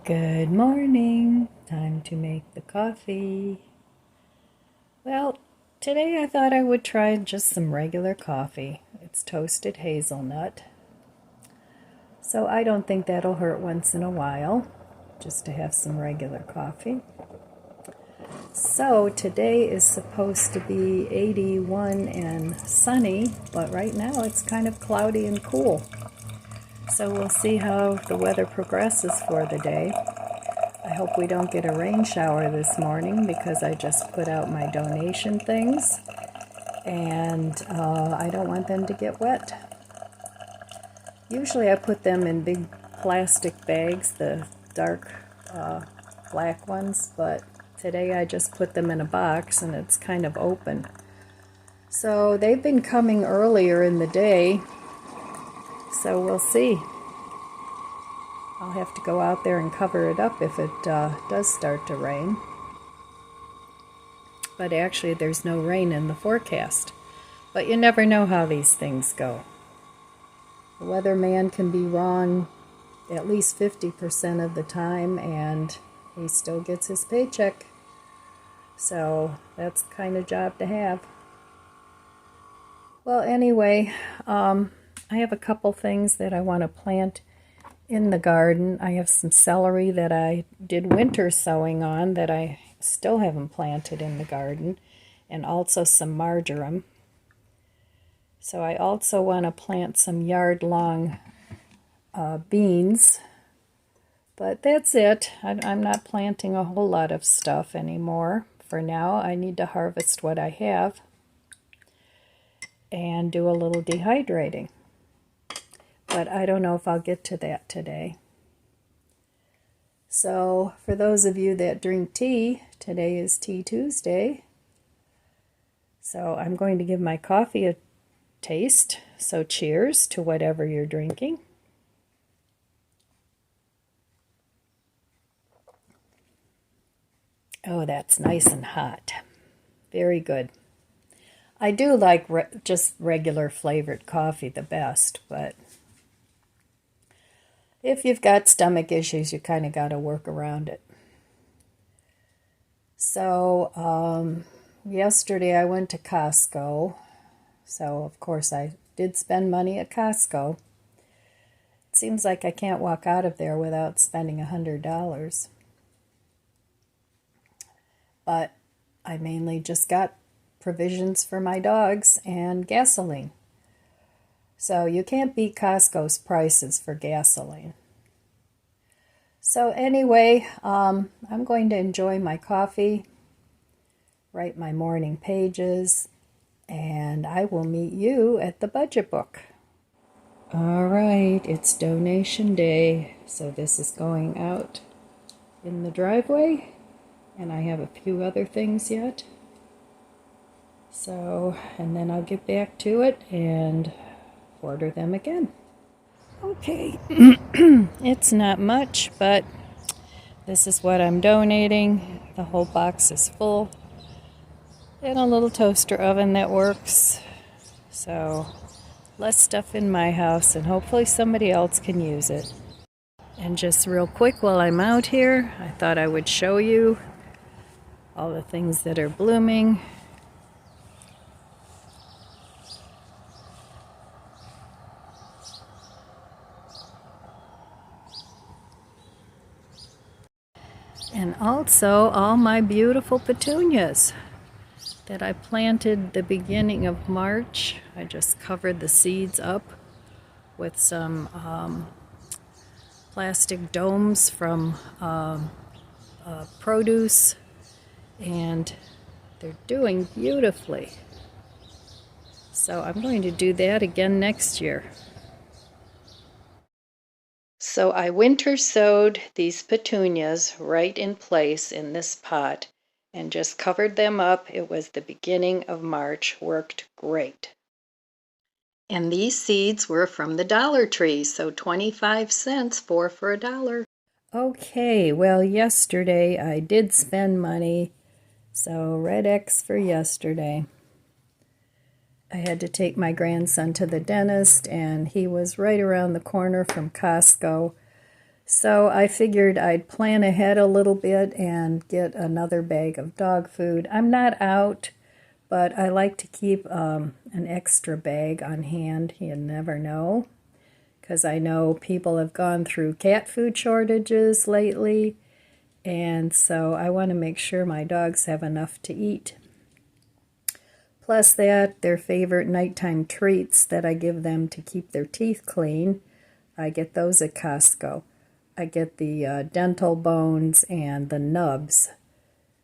Good morning. Time to make the coffee. Well, today I thought I would try just some regular coffee. It's toasted hazelnut. So I don't think that'll hurt once in a while, just to have some regular coffee. So today is supposed to be 81 and sunny, but right now it's kind of cloudy and cool. So we'll see how the weather progresses for the day. I hope we don't get a rain shower this morning because I just put out my donation things and I don't want them to get wet. Usually I put them in big plastic bags, the dark black ones, but today I just put them in a box and it's kind of open. So they've been coming earlier in the day, so we'll see. I'll have to go out there and cover it up if it does start to rain. But actually there's no rain in the forecast. But you never know how these things go. The weatherman can be wrong at least 50% of the time and he still gets his paycheck. So that's the kind of job to have. Well, anyway, I have a couple things that I want to plant in the garden. I have some celery that I did winter sowing on that I still haven't planted in the garden, and also some marjoram. So I also want to plant some yard-long beans, but that's it. I'm not planting a whole lot of stuff anymore. For now, I need to harvest what I have and do a little dehydrating. But I don't know if I'll get to that today. So for those of you that drink tea, today is Tea Tuesday. So I'm going to give my coffee a taste. So cheers to whatever you're drinking. Oh, that's nice and hot. Very good. I do like just regular flavored coffee the best, but if you've got stomach issues, you kind of got to work around it. So yesterday I went to Costco. So of course I did spend money at Costco. It seems like I can't walk out of there without spending $100. But I mainly just got provisions for my dogs and gasoline. So you can't beat Costco's prices for gasoline. So anyway, I'm going to enjoy my coffee, write my morning pages, and I will meet you at the budget book. All right, it's donation day, so this is going out in the driveway, and I have a few other things yet. So, and then I'll get back to it and order them again. Okay, it's not much, but this is what I'm donating. The whole box is full. And a little toaster oven that works. So, less stuff in my house, and hopefully somebody else can use it. And just real quick while I'm out here, I thought I would show you all the things that are blooming. And also all my beautiful petunias that I planted the beginning of March. I just covered the seeds up with some plastic domes from produce, and they're doing beautifully. So I'm going to do that again next year. So I winter sowed these petunias right in place in this pot and just covered them up. It was the beginning of March, worked great. And these seeds were from the Dollar Tree, so 25 cents, 4 for $1. Okay, well yesterday I did spend money, so red X for yesterday. I had to take my grandson to the dentist, and he was right around the corner from Costco. So I figured I'd plan ahead a little bit and get another bag of dog food. I'm not out, but I like to keep an extra bag on hand. You never know, because I know people have gone through cat food shortages lately, and so I want to make sure my dogs have enough to eat. Plus that, their favorite nighttime treats that I give them to keep their teeth clean, I get those at Costco. I get the dental bones and the nubs,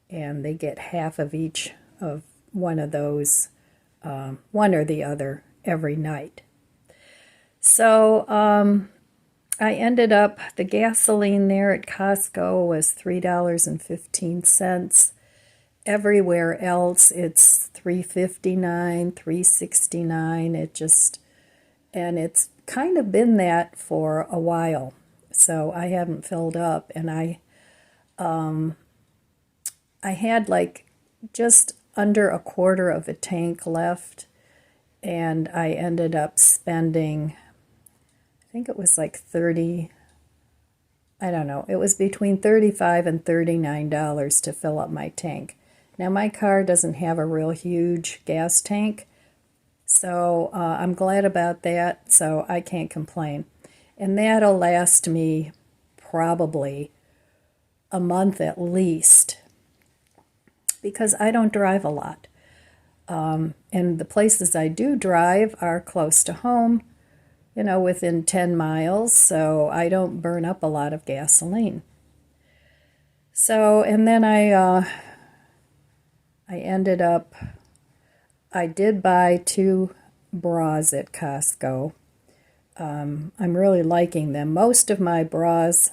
and they get half of each of one of those, one or the other, every night. So I ended up, the gasoline there at Costco was $3.15. Everywhere else it's $3.59, $3.69. And it's kind of been that for a while. So I haven't filled up, and I had like just under a quarter of a tank left, and I ended up spending, I think it was like 30, I don't know, it was between $35 and $39 to fill up my tank. Now my car doesn't have a real huge gas tank, so I'm glad about that, so I can't complain. And that'll last me probably a month at least, because I don't drive a lot. And the places I do drive are close to home, you know, within 10 miles, so I don't burn up a lot of gasoline. So, and then I ended up, I did buy 2 bras at Costco. I'm really liking them. Most of my bras,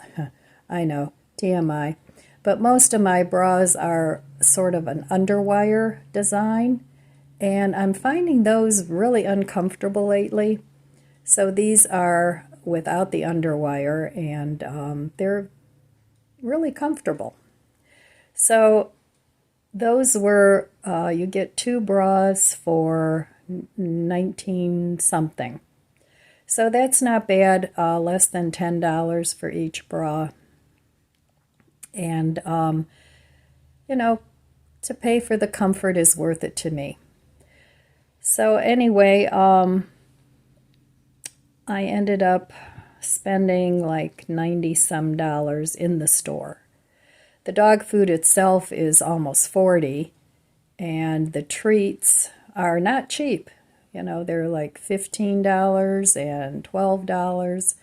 I know, TMI, but most of my bras are sort of an underwire design, and I'm finding those really uncomfortable lately. So these are without the underwire, and they're really comfortable. So those were, you get 2 bras for 19 something. So that's not bad, less than $10 for each bra. And, you know, to pay for the comfort is worth it to me. So anyway, I ended up spending like 90 some dollars in the store. The dog food itself is almost 40, and the treats are not cheap. You know, they're like $15 and $12,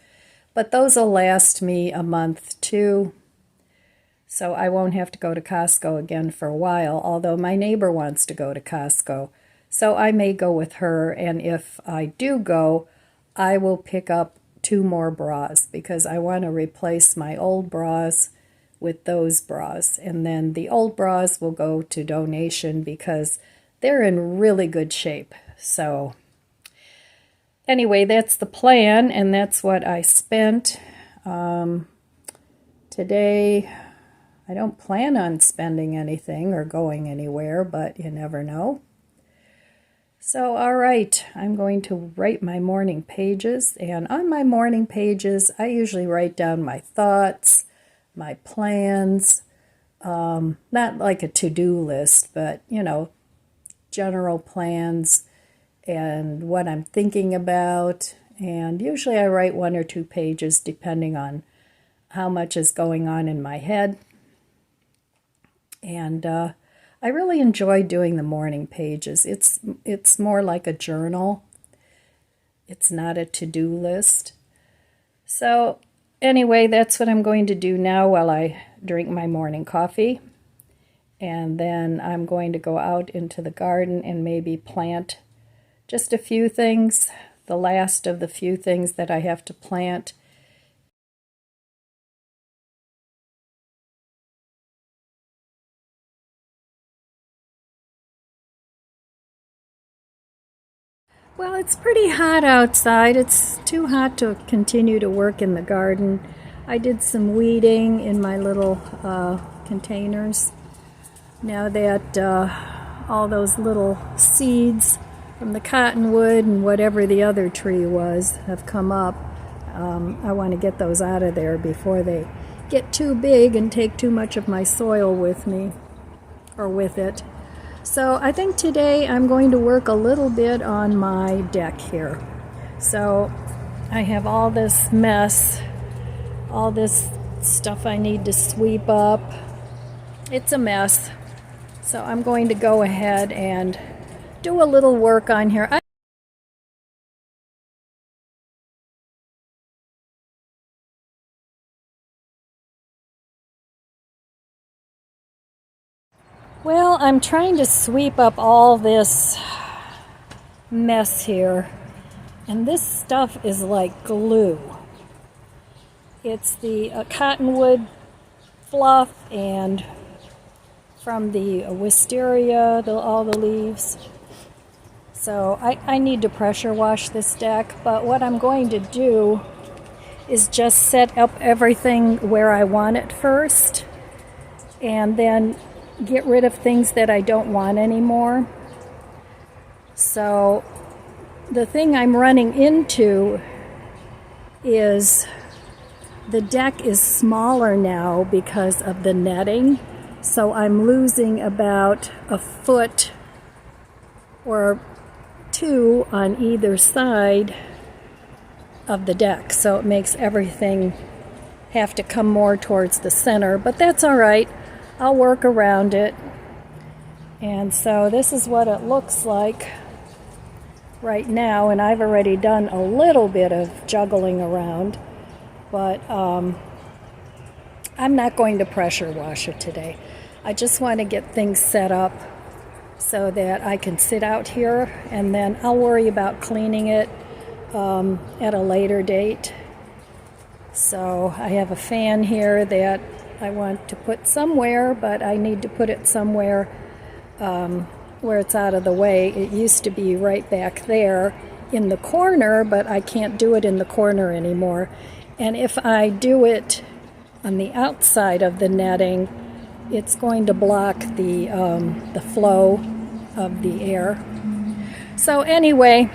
but those will last me a month too. So I won't have to go to Costco again for a while, although my neighbor wants to go to Costco. So I may go with her, and if I do go, I will pick up 2 more bras, because I want to replace my old bras with those bras. And then the old bras will go to donation because they're in really good shape. So anyway, that's the plan, and that's what I spent. Today, I don't plan on spending anything or going anywhere, but you never know. So, all right, I'm going to write my morning pages, and on my morning pages, I usually write down my thoughts, my plans, not like a to-do list, but, you know, general plans and what I'm thinking about, and usually I write 1 or 2 pages depending on how much is going on in my head. And I really enjoy doing the morning pages. It's more like a journal. It's not a to-do list. So anyway, that's what I'm going to do now while I drink my morning coffee. And then I'm going to go out into the garden and maybe plant just a few things, the last of the few things that I have to plant. Well, it's pretty hot outside. It's too hot to continue to work in the garden. I did some weeding in my little containers. Now that all those little seeds from the cottonwood and whatever the other tree was have come up, I want to get those out of there before they get too big and take too much of my soil with me, or with it. So I think today I'm going to work a little bit on my deck here. So I have all this mess, all this stuff I need to sweep up. It's a mess. So I'm going to go ahead and do a little work on here. Well, I'm trying to sweep up all this mess here, and this stuff is like glue. It's the cottonwood fluff and from the wisteria, all the leaves. So I need to pressure wash this deck, but what I'm going to do is just set up everything where I want it first, and then get rid of things that I don't want anymore. So the thing I'm running into is the deck is smaller now because of the netting. So I'm losing about a foot or two on either side of the deck. So it makes everything have to come more towards the center, but that's all right. I'll work around it. And so this is what it looks like right now, and I've already done a little bit of juggling around, but I'm not going to pressure wash it today. I just want to get things set up so that I can sit out here, and then I'll worry about cleaning it at a later date. So I have a fan here that I want to put somewhere, but I need to put it somewhere where it's out of the way. It used to be right back there in the corner, but I can't do it in the corner anymore. And if I do it on the outside of the netting, it's going to block the flow of the air. So anyway,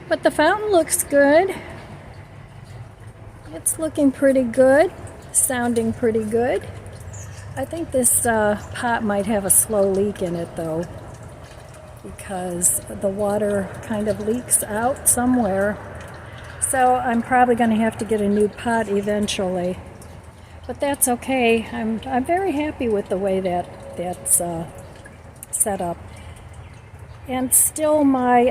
but the fountain looks good. It's looking pretty good, sounding pretty good. I think this pot might have a slow leak in it though, because the water kind of leaks out somewhere. So I'm probably going to have to get a new pot eventually. But that's okay. I'm very happy with the way that's set up. And still my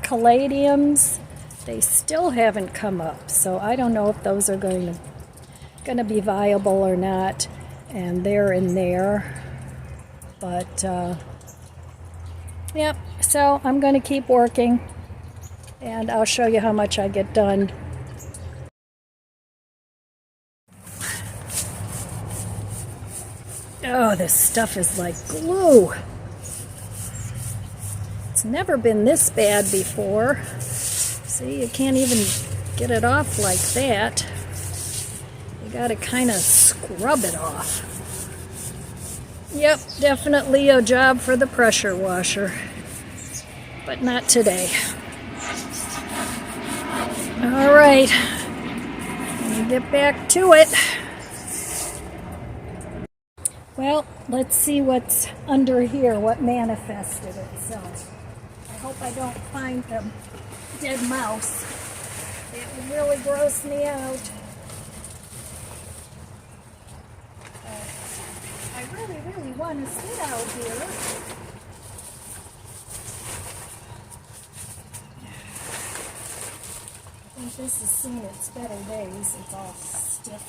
caladiums, they still haven't come up. So I don't know if those are going to be viable or not. And they're in there. But yep, so I'm going to keep working, and I'll show you how much I get done. Oh, this stuff is like glue. It's never been this bad before. See, you can't even get it off like that. You gotta kind of scrub it off. Yep, definitely a job for the pressure washer, but not today. All right, let me get back to it. Well, let's see what's under here, what manifested itself. I hope I don't find a dead mouse. It would really gross me out. I really want to sit out here. I think this has seen its better days. It's all stiff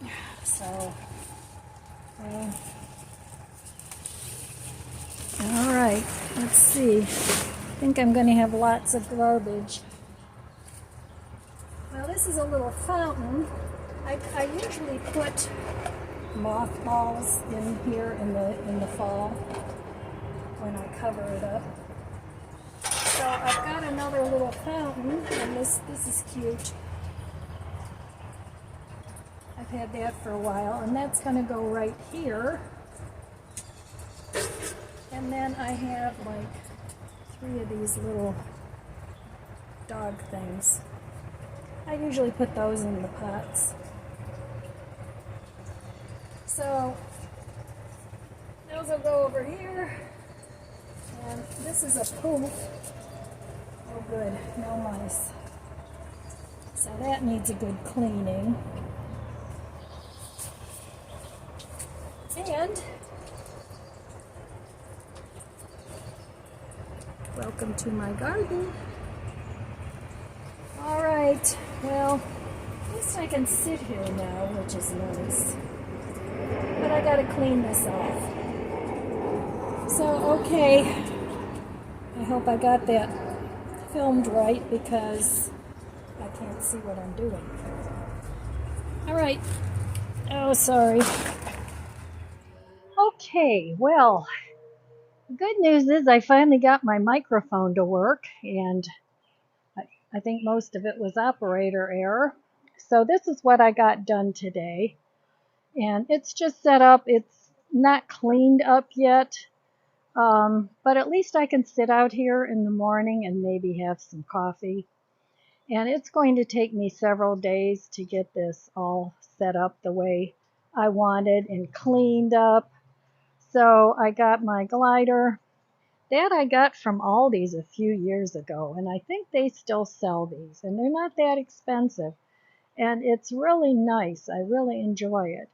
and so. All right, let's see. I think I'm going to have lots of garbage. Well, this is a little fountain. I usually put mothballs in here in the fall when I cover it up. So I've got another little fountain, and this is cute. I've had that for a while, and that's going to go right here. And then I have like 3 of these little dog things. I usually put those in the pots. So those will go over here. And this is a poof. Oh good, no mice. So that needs a good cleaning. And welcome to my garden. All right, well, at least I can sit here now, which is nice. But I gotta clean this off. So, okay, I hope I got that filmed right because I can't see what I'm doing. All right. Oh, sorry. Okay, well, the good news is I finally got my microphone to work, and I think most of it was operator error. So this is what I got done today. And it's just set up. It's not cleaned up yet, but at least I can sit out here in the morning and maybe have some coffee. And it's going to take me several days to get this all set up the way I wanted and cleaned up. So I got my glider. That I got from Aldi's a few years ago, and I think they still sell these, and they're not that expensive. And it's really nice. I really enjoy it.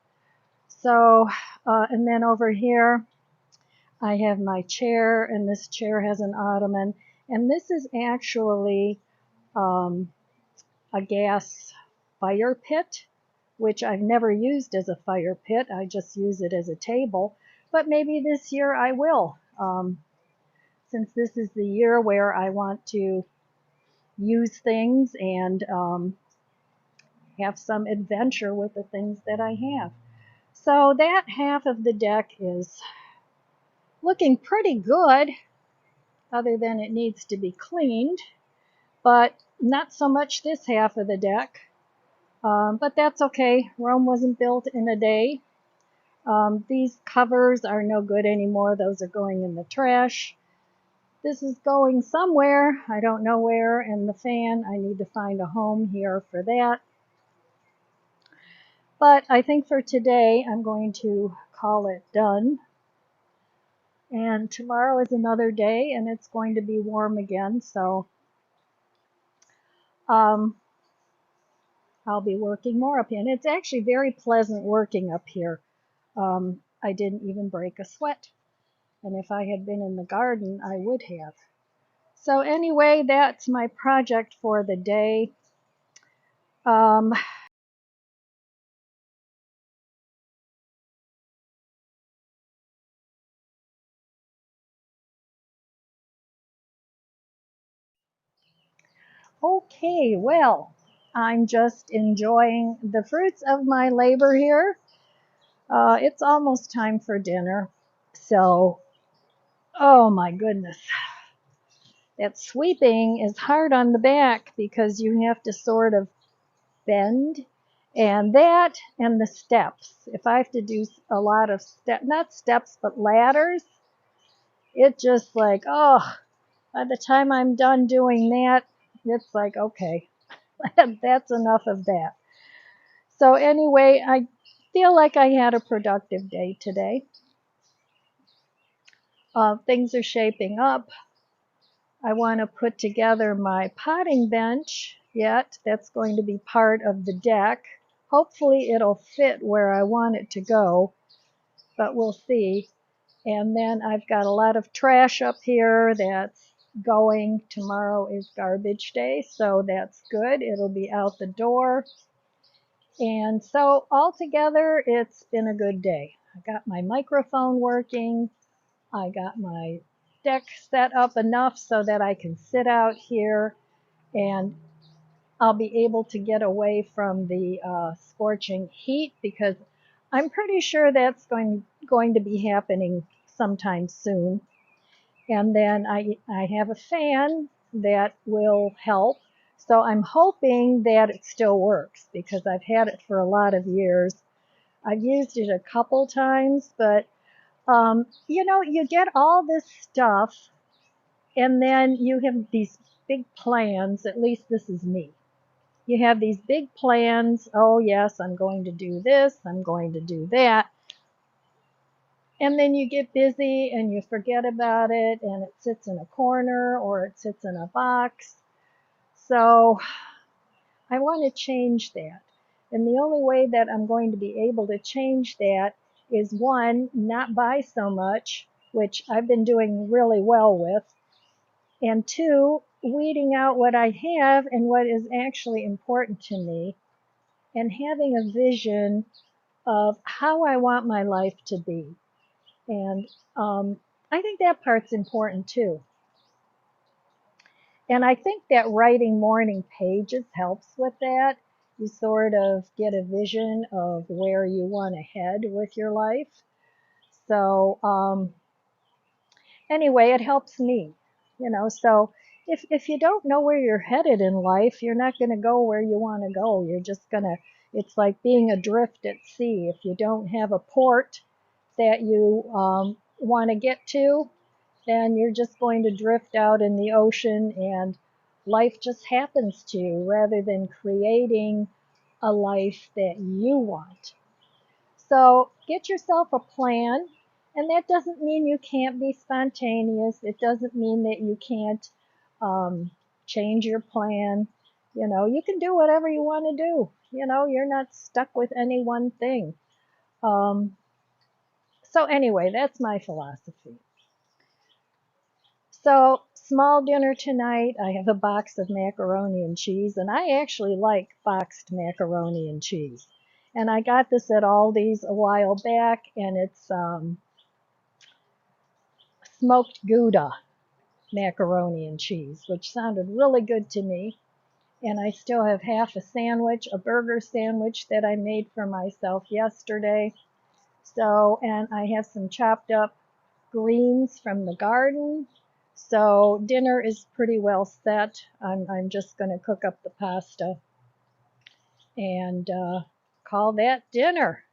So, and then over here, I have my chair, and this chair has an ottoman. And this is actually a gas fire pit, which I've never used as a fire pit. I just use it as a table. But maybe this year I will, since this is the year where I want to use things and have some adventure with the things that I have. So that half of the deck is looking pretty good, other than it needs to be cleaned, but not so much this half of the deck. But that's okay. Rome wasn't built in a day. These covers are no good anymore. Those are going in the trash. This is going somewhere. I don't know where. And the fan, I need to find a home here for that. But I think for today, I'm going to call it done. And tomorrow is another day, and it's going to be warm again. So I'll be working more up here. And it's actually very pleasant working up here. I didn't even break a sweat. And if I had been in the garden, I would have. So anyway, that's my project for the day. Okay, well, I'm just enjoying the fruits of my labor here. It's almost time for dinner. So, oh my goodness. That sweeping is hard on the back because you have to sort of bend, and that and the steps. If I have to do a lot of not steps, but ladders, it just like, oh, by the time I'm done doing that, it's like, okay, that's enough of that. So anyway, I feel like I had a productive day today. Things are shaping up. I want to put together my potting bench yet. That's going to be part of the deck. Hopefully it'll fit where I want it to go, but we'll see. And then I've got a lot of trash up here that's going. Tomorrow is garbage day, so that's good. It'll be out the door. And so altogether, it's been a good day. I got my microphone working. I got my deck set up enough so that I can sit out here, and I'll be able to get away from the scorching heat, because I'm pretty sure that's going to be happening sometime soon. And then I have a fan that will help. So I'm hoping that it still works, because I've had it for a lot of years. I've used it a couple times, but you know, you get all this stuff, and then you have these big plans, at least this is me. You have these big plans. Oh yes, I'm going to do this, I'm going to do that. And then you get busy and you forget about it, and it sits in a corner or it sits in a box. So I want to change that. And the only way that I'm going to be able to change that is, one, not buy so much, which I've been doing really well with, and two, weeding out what I have and what is actually important to me, and having a vision of how I want my life to be. And I think that part's important too. And I think that writing morning pages helps with that. You sort of get a vision of where you want to head with your life. So anyway, it helps me, so if you don't know where you're headed in life, you're not going to go where you want to go. You're just going to, it's like being adrift at sea. If you don't have a port that you want to get to, then you're just going to drift out in the ocean, and life just happens to you rather than creating a life that you want. So get yourself a plan, and that doesn't mean you can't be spontaneous. It doesn't mean that you can't change your plan. You can do whatever you want to do. You're not stuck with any one thing. So anyway, that's my philosophy. So, small dinner tonight. I have a box of macaroni and cheese, and I actually like boxed macaroni and cheese. And I got this at Aldi's a while back, and it's smoked Gouda macaroni and cheese, which sounded really good to me. And I still have half a sandwich, a burger sandwich that I made for myself yesterday. So, and I have some chopped up greens from the garden. So dinner is pretty well set. I'm just going to cook up the pasta and call that dinner.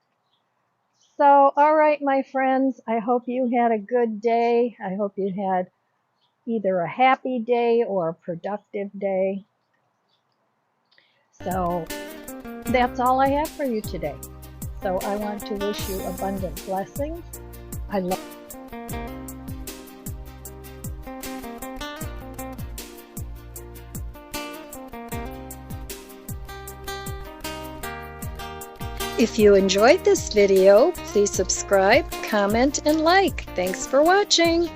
So, all right, my friends, I hope you had a good day. I hope you had either a happy day or a productive day. So that's all I have for you today. So I want to wish you abundant blessings. I love If you enjoyed this video, please subscribe, comment, and like. Thanks for watching.